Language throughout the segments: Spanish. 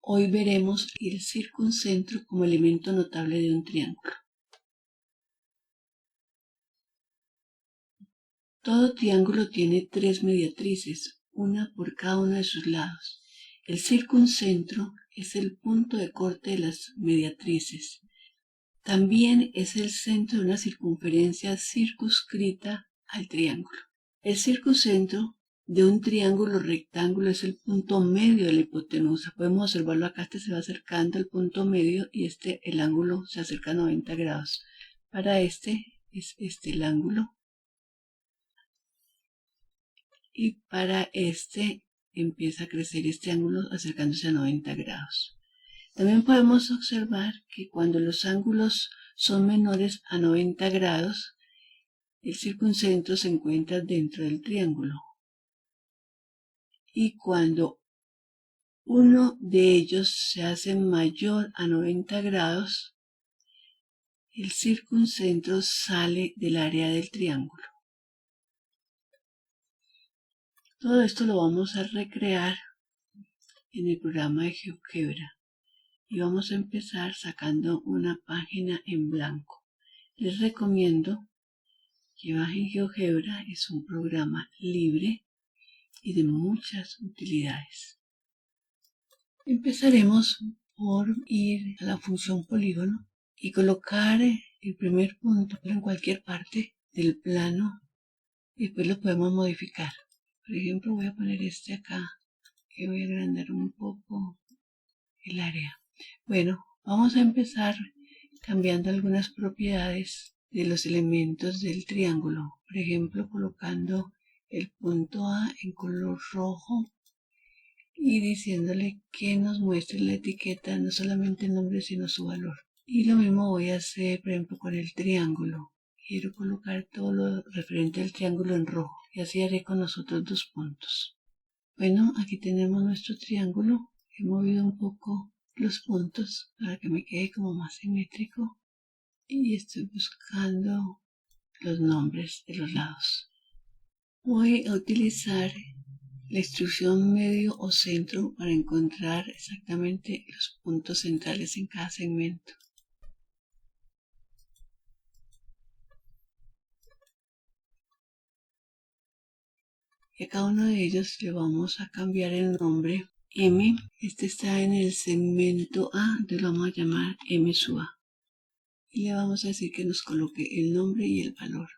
Hoy veremos el circuncentro como elemento notable de un triángulo. Todo triángulo tiene tres mediatrices, una por cada uno de sus lados. El circuncentro es el punto de corte de las mediatrices. También es el centro de una circunferencia circunscrita al triángulo. El circuncentro de un triángulo rectángulo es el punto medio de la hipotenusa. Podemos observarlo acá, este se va acercando al punto medio y el ángulo se acerca a 90 grados. Para este es el ángulo. Y para este empieza a crecer este ángulo acercándose a 90 grados. También podemos observar que cuando los ángulos son menores a 90 grados, el circuncentro se encuentra dentro del triángulo. Y cuando uno de ellos se hace mayor a 90 grados, el circuncentro sale del área del triángulo. Todo esto lo vamos a recrear en el programa de GeoGebra. Y vamos a empezar sacando una página en blanco. Les recomiendo que bajen GeoGebra, es un programa libre y de muchas utilidades. Empezaremos por ir a la función polígono y colocar el primer punto en cualquier parte del plano y después lo podemos modificar. Por ejemplo, voy a poner este acá y voy a agrandar un poco el área. Bueno, vamos a empezar cambiando algunas propiedades de los elementos del triángulo. Por ejemplo, colocando el punto A en color rojo y diciéndole que nos muestre la etiqueta, no solamente el nombre, sino su valor. Y lo mismo voy a hacer, por ejemplo, con el triángulo. Quiero colocar todo lo referente al triángulo en rojo y así haré con los otros dos puntos. Bueno, aquí tenemos nuestro triángulo. He movido un poco los puntos para que me quede como más simétrico y estoy buscando los nombres de los lados. Voy a utilizar la instrucción medio o centro para encontrar exactamente los puntos centrales en cada segmento. Y a cada uno de ellos le vamos a cambiar el nombre M. Este está en el segmento A, entonces lo vamos a llamar M sub A. Y le vamos a decir que nos coloque el nombre y el valor.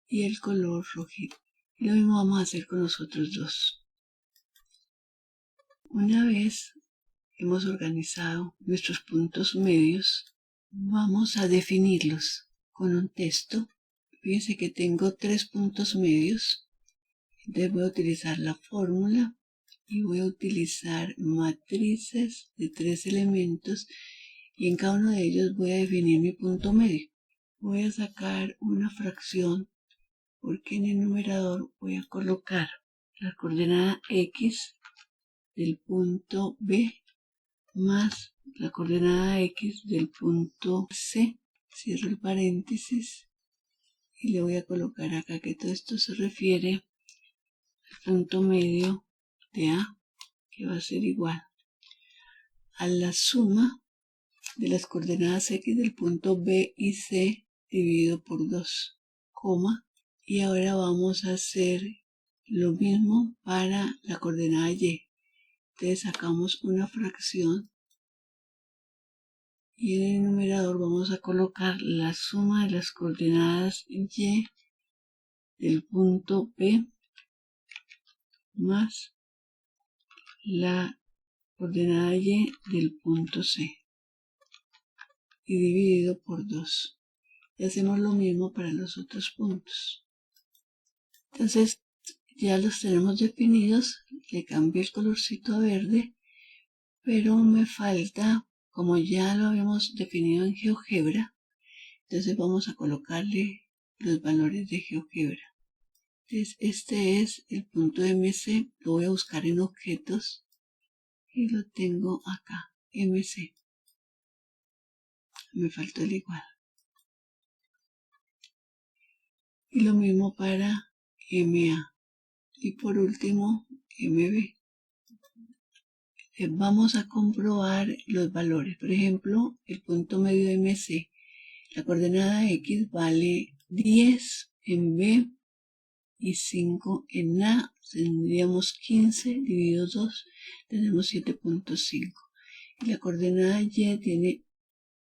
Y el color rojito. Y lo mismo vamos a hacer con los otros dos. Una vez hemos organizado nuestros puntos medios, vamos a definirlos con un texto. Fíjense que tengo 3 puntos medios. Entonces voy a utilizar la fórmula y voy a utilizar matrices de 3 elementos y en cada uno de ellos voy a definir mi punto medio. Voy a sacar una fracción porque en el numerador voy a colocar la coordenada X del punto B más la coordenada X del punto C. Cierro el paréntesis y le voy a colocar acá que todo esto se refiere al punto medio de A, que va a ser igual a la suma de las coordenadas X del punto B y C dividido por 2, coma. Y ahora vamos a hacer lo mismo para la coordenada Y. Entonces sacamos una fracción y en el numerador vamos a colocar la suma de las coordenadas Y del punto B más la coordenada Y del punto C y dividido por 2. Y hacemos lo mismo para los otros puntos. Entonces ya los tenemos definidos. Le cambié el colorcito a verde, pero me falta, como ya lo habíamos definido en GeoGebra, entonces vamos a colocarle los valores de GeoGebra. Entonces este es el punto MC, lo voy a buscar en objetos y lo tengo acá, MC. Me faltó el igual. Y lo mismo para MA. Y por último, MB. vamos a comprobar los valores. Por ejemplo, el punto medio MC, la coordenada X vale 10 en B y 5 en A. Tendríamos 15 dividido 2, tenemos 7.5. Y la coordenada Y tiene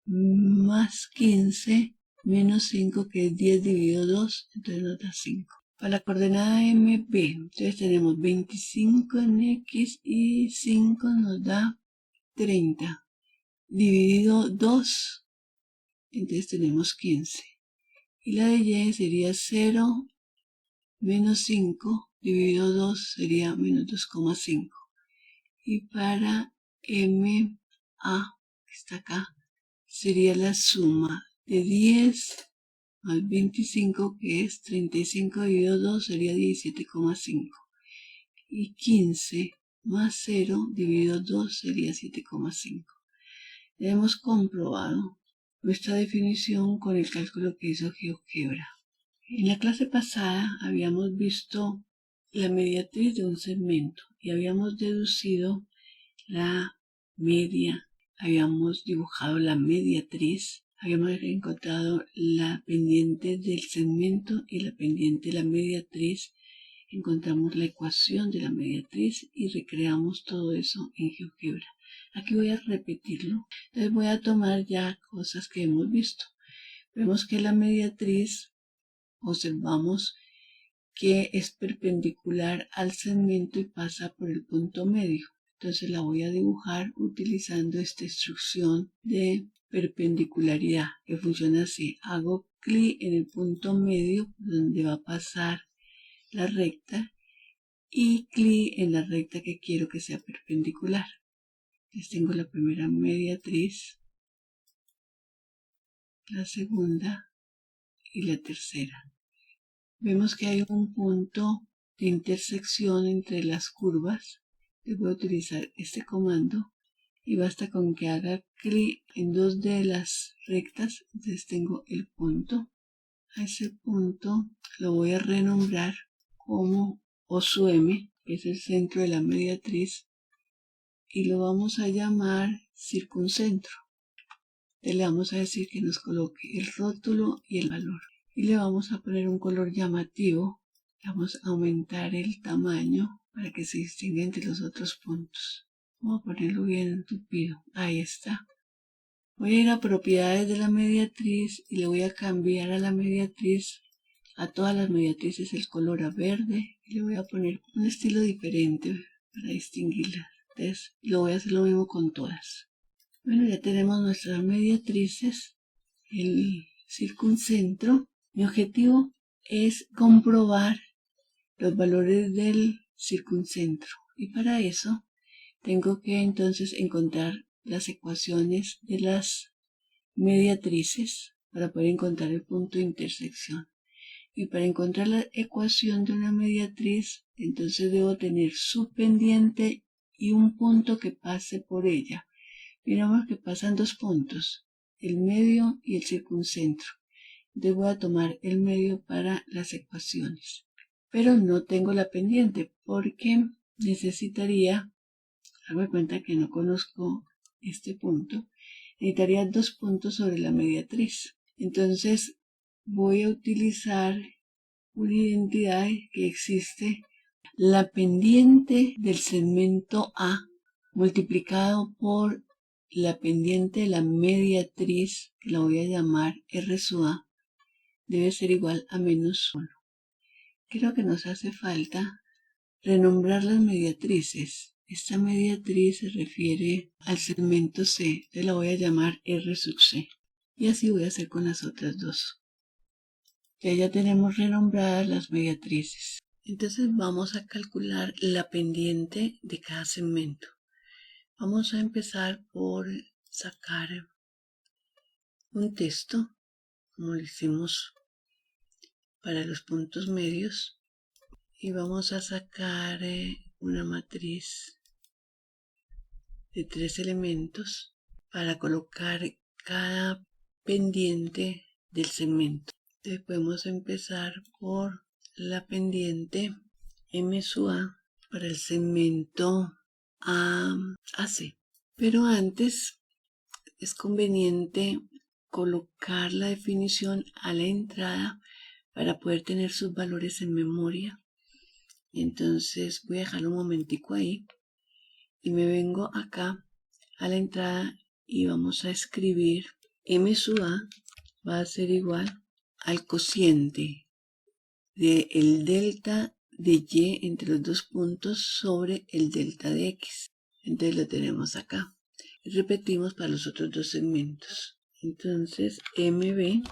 más 15 menos 5, que es 10 dividido 2, entonces nos da 5. Para la coordenada MB, entonces tenemos 25 en X y 5 nos da 30. Dividido 2, entonces tenemos 15. Y la de Y sería 0 menos 5 dividido 2 sería menos 2,5. Y para MA, que está acá, sería la suma de 10 más 25, que es 35 dividido 2, sería 17,5. Y 15 más 0 dividido 2 sería 7,5. Ya hemos comprobado nuestra definición con el cálculo que hizo GeoGebra. En la clase pasada habíamos visto la mediatriz de un segmento y habíamos deducido la media, habíamos dibujado la mediatriz, habíamos encontrado la pendiente del segmento y la pendiente de la mediatriz, encontramos la ecuación de la mediatriz y recreamos todo eso en GeoGebra. Aquí voy a repetirlo, entonces voy a tomar ya cosas que hemos visto. Vemos que la mediatriz, observamos que es perpendicular al segmento y pasa por el punto medio. Entonces la voy a dibujar utilizando esta instrucción de perpendicularidad, que funciona así. Hago clic en el punto medio donde va a pasar la recta y clic en la recta que quiero que sea perpendicular. Entonces tengo la primera mediatriz, la segunda y la tercera. Vemos que hay un punto de intersección entre las curvas. Voy a utilizar este comando y basta con que haga clic en dos de las rectas. Entonces tengo el punto. A ese punto lo voy a renombrar como OSU-M, que es el centro de la mediatriz, y lo vamos a llamar circuncentro. Le vamos a decir que nos coloque el rótulo y el valor. Y le vamos a poner un color llamativo. Vamos a aumentar el tamaño para que se distinga entre los otros puntos. Vamos a ponerlo bien entupido. Ahí está. Voy a ir a propiedades de la mediatriz y le voy a cambiar a la mediatriz, a todas las mediatrices, el color a verde. Y le voy a poner un estilo diferente para distinguirlas. Entonces, lo voy a hacer lo mismo con todas. Bueno, ya tenemos nuestras mediatrices, el circuncentro. Mi objetivo es comprobar los valores del circuncentro y para eso tengo que entonces encontrar las ecuaciones de las mediatrices para poder encontrar el punto de intersección. Y para encontrar la ecuación de una mediatriz, entonces debo tener su pendiente y un punto que pase por ella. Miramos que pasan dos puntos, el medio y el circuncentro. Entonces voy a tomar el medio para las ecuaciones. Pero no tengo la pendiente porque necesitaría, hago cuenta que no conozco este punto, necesitaría dos puntos sobre la mediatriz. Entonces voy a utilizar una identidad que existe, la pendiente del segmento A multiplicado por la pendiente de la mediatriz, que la voy a llamar R sub A, debe ser igual a menos 1. Creo que nos hace falta renombrar las mediatrices. Esta mediatriz se refiere al segmento C, entonces la voy a llamar R sub C. Y así voy a hacer con las otras dos. Ya tenemos renombradas las mediatrices. Entonces vamos a calcular la pendiente de cada segmento. Vamos a empezar por sacar un texto, como lo hicimos para los puntos medios, y vamos a sacar una matriz de 3 elementos para colocar cada pendiente del segmento. Entonces podemos empezar por la pendiente M sub A para el segmento AC. Pero antes es conveniente colocar la definición a la entrada para poder tener sus valores en memoria. Entonces voy a dejarlo un momentico ahí y me vengo acá a la entrada y vamos a escribir M sub A va a ser igual al cociente del delta de Y entre los dos puntos sobre el delta de X. Entonces lo tenemos acá. Y repetimos para los otros dos segmentos. Entonces MB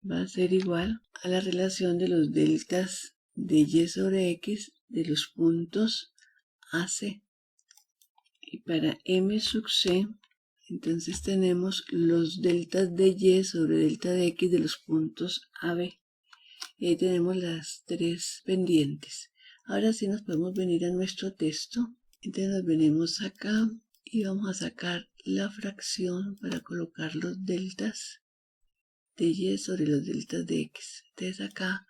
va a ser igual a la relación de los deltas de Y sobre X de los puntos AC. Y para M sub C, entonces tenemos los deltas de Y sobre delta de X de los puntos AB. Y ahí tenemos las tres pendientes. Ahora sí nos podemos venir a nuestro texto. Entonces nos venimos acá y vamos a sacar la fracción para colocar los deltas de Y sobre los deltas de X. Entonces acá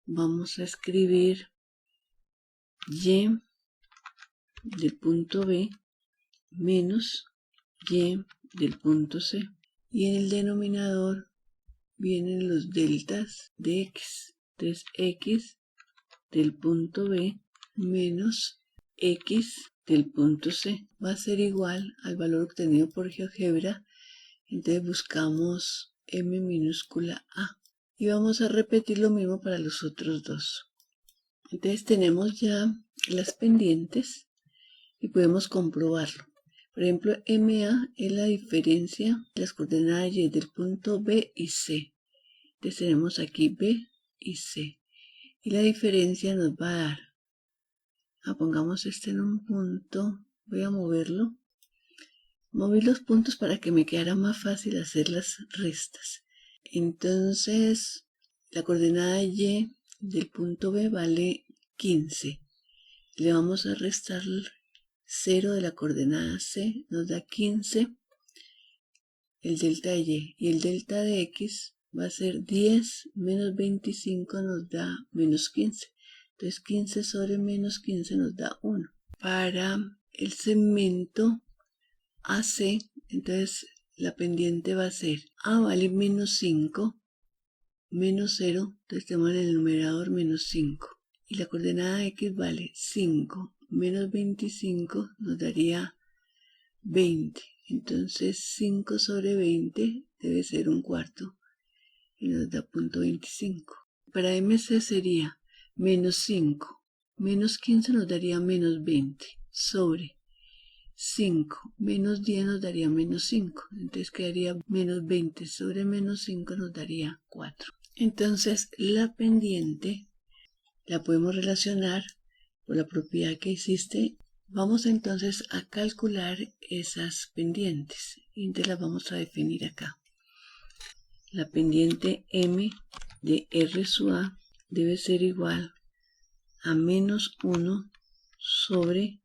vamos a escribir Y del punto B menos Y del punto C. Y en el denominador vienen los deltas de X. Entonces X del punto B menos X del punto C va a ser igual al valor obtenido por GeoGebra. Entonces buscamos M minúscula A. Y vamos a repetir lo mismo para los otros dos. Entonces tenemos ya las pendientes y podemos comprobarlo. Por ejemplo, MA es la diferencia de las coordenadas Y del punto B y C. Entonces tenemos aquí B y C. Y la diferencia nos va a dar. Pongamos este en un punto. Voy a moverlo. Moví los puntos para que me quedara más fácil hacer las restas. Entonces, la coordenada Y del punto B vale 15. Le vamos a restar 0 de la coordenada C, nos da 15. El delta de Y y el delta de X va a ser 10 menos 25 nos da menos 15. Entonces 15 sobre menos 15 nos da 1. Para el segmento AC, entonces la pendiente va a ser A vale menos 5, menos 0, entonces tenemos en el numerador menos 5. Y la coordenada X vale 5 menos 25 nos daría 20. Entonces 5 sobre 20 debe ser un cuarto y nos da 0.25. Para MC sería menos 5 menos 15 nos daría menos 20 sobre 5 menos 10 nos daría menos 5. Entonces quedaría menos 20 sobre menos 5 nos daría 4. Entonces la pendiente la podemos relacionar por la propiedad que hiciste. Vamos entonces a calcular esas pendientes y entonces las vamos a definir acá. La pendiente M de R sub A debe ser igual a menos 1 sobre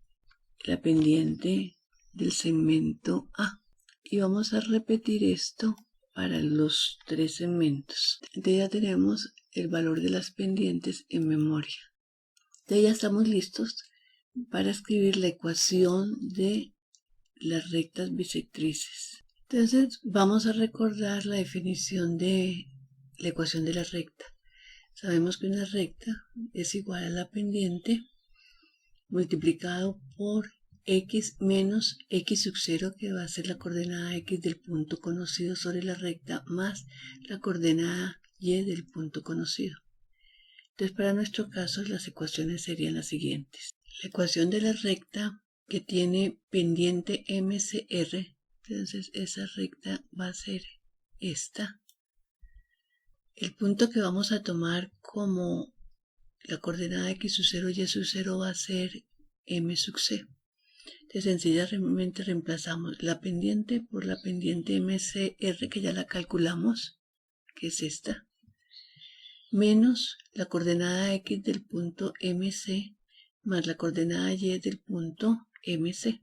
la pendiente del segmento A. Y vamos a repetir esto para los tres segmentos. Entonces ya tenemos el valor de las pendientes en memoria. Entonces ya estamos listos para escribir la ecuación de las rectas bisectrices. Entonces vamos a recordar la definición de la ecuación de la recta. Sabemos que una recta es igual a la pendiente multiplicado por x menos x sub 0, que va a ser la coordenada x del punto conocido sobre la recta, más la coordenada y del punto conocido. Entonces, para nuestro caso, las ecuaciones serían las siguientes. La ecuación de la recta que tiene pendiente MCR, entonces esa recta va a ser esta. El punto que vamos a tomar como la coordenada x sub 0 y sub 0 va a ser M sub C. Entonces sencillamente reemplazamos la pendiente por la pendiente MCR, que ya la calculamos, que es esta, menos la coordenada x del punto MC más la coordenada y del punto MC.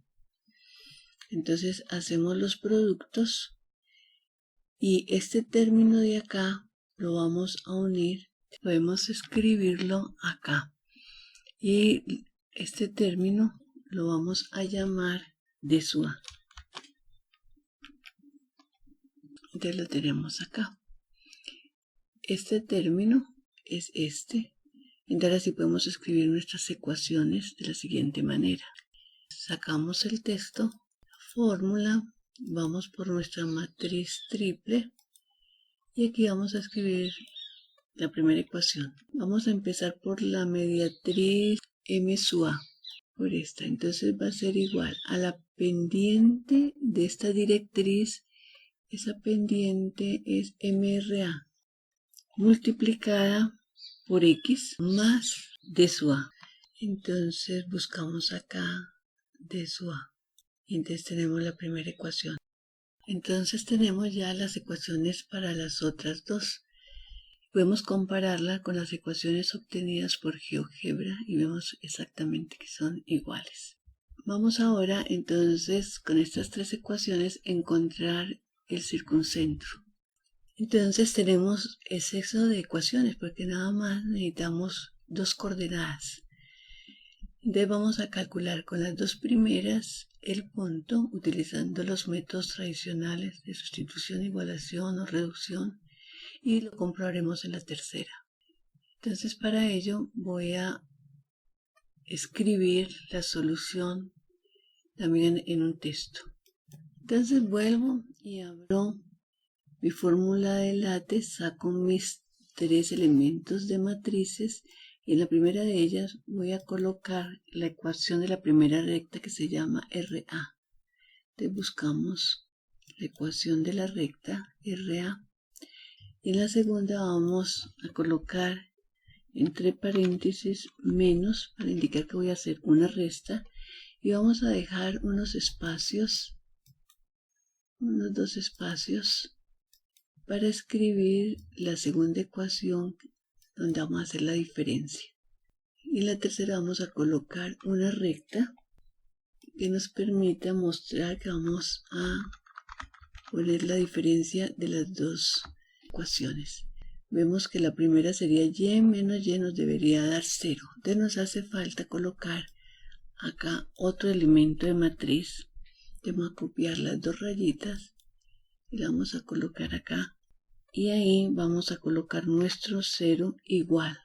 Entonces hacemos los productos y este término de acá lo vamos a unir. Podemos escribirlo acá y este término lo vamos a llamar d sub a. Entonces lo tenemos acá. Este término es este. Entonces así podemos escribir nuestras ecuaciones de la siguiente manera. Sacamos el texto, fórmula, vamos por nuestra matriz triple y aquí vamos a escribir la primera ecuación. Vamos a empezar por la mediatriz m sub a, por esta. Entonces va a ser igual a la pendiente de esta directriz. Esa pendiente es MRA multiplicada por X más D sub A. Entonces buscamos acá D sub A. Y entonces tenemos la primera ecuación. Entonces tenemos ya las ecuaciones para las otras dos. Podemos compararla con las ecuaciones obtenidas por GeoGebra y vemos exactamente que son iguales. Vamos ahora entonces con estas tres ecuaciones encontrar el circuncentro. Entonces tenemos exceso de ecuaciones porque nada más necesitamos dos coordenadas. Entonces vamos a calcular con las dos primeras el punto utilizando los métodos tradicionales de sustitución, igualación o reducción y lo comprobaremos en la tercera. Entonces para ello voy a escribir la solución también en un texto. Entonces vuelvo y abro mi fórmula de látex, saco mis tres elementos de matrices y en la primera de ellas voy a colocar la ecuación de la primera recta que se llama RA. Entonces buscamos la ecuación de la recta RA y en la segunda vamos a colocar entre paréntesis menos para indicar que voy a hacer una resta y vamos a dejar unos espacios, unos dos espacios para escribir la segunda ecuación donde vamos a hacer la diferencia. Y en la tercera vamos a colocar una recta que nos permita mostrar que vamos a poner la diferencia de las dos ecuaciones. Vemos que la primera sería y menos y nos debería dar 0. Entonces nos hace falta colocar acá otro elemento de matriz. Vamos a copiar las dos rayitas y la vamos a colocar acá. Y ahí vamos a colocar nuestro 0 igual.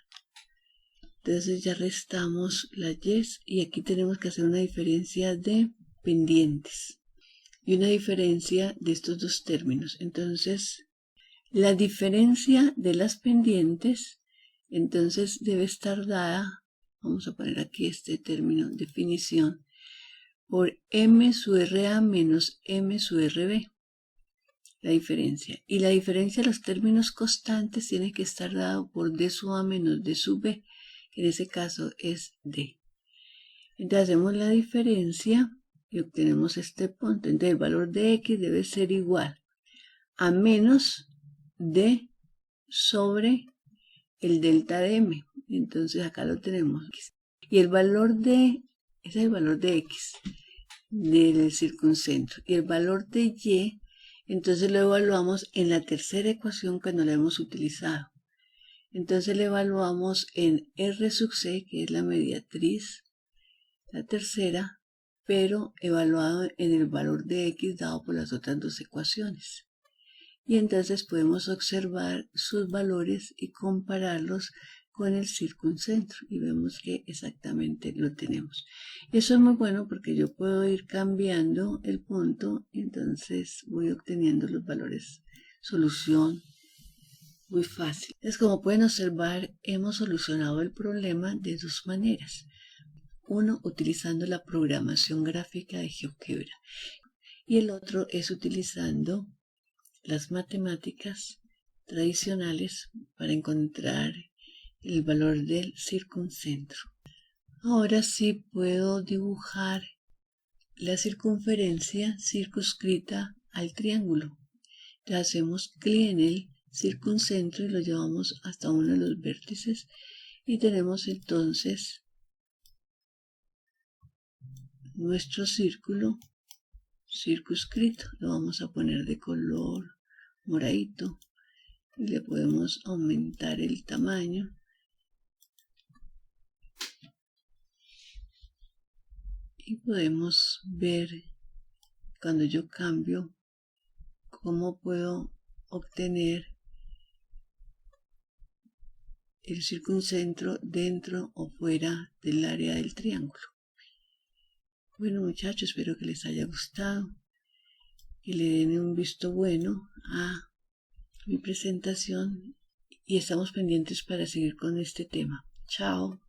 Entonces ya restamos las yes y aquí tenemos que hacer una diferencia de pendientes y una diferencia de estos dos términos. Entonces la diferencia de las pendientes entonces debe estar dada, vamos a poner aquí este término, definición, por m sub RA menos m sub RB. La diferencia. Y la diferencia de los términos constantes tiene que estar dado por d sub a menos d sub b, que en ese caso es d. Entonces hacemos la diferencia y obtenemos este punto. Entonces el valor de x debe ser igual a menos d sobre el delta de m. Entonces acá lo tenemos. Y el valor de, ese es el valor de x del circuncentro. Y el valor de y, entonces lo evaluamos en la tercera ecuación que no la hemos utilizado. Entonces lo evaluamos en R sub C, que es la mediatriz, la tercera, pero evaluado en el valor de X dado por las otras dos ecuaciones. Y entonces podemos observar sus valores y compararlos con el circuncentro y vemos que exactamente lo tenemos. Eso es muy bueno porque yo puedo ir cambiando el punto y entonces voy obteniendo los valores. Solución muy fácil. Es como pueden observar, hemos solucionado el problema de dos maneras. Uno, utilizando la programación gráfica de GeoGebra y el otro es utilizando las matemáticas tradicionales para encontrar el valor del circuncentro. Ahora sí puedo dibujar la circunferencia circunscrita al triángulo. Le hacemos clic en el circuncentro y lo llevamos hasta uno de los vértices y tenemos entonces nuestro círculo circunscrito. Lo vamos a poner de color moradito y le podemos aumentar el tamaño. y podemos ver cuando yo cambio cómo puedo obtener el circuncentro dentro o fuera del área del triángulo. Bueno muchachos, espero que les haya gustado, que le den un visto bueno a mi presentación y estamos pendientes para seguir con este tema. Chao.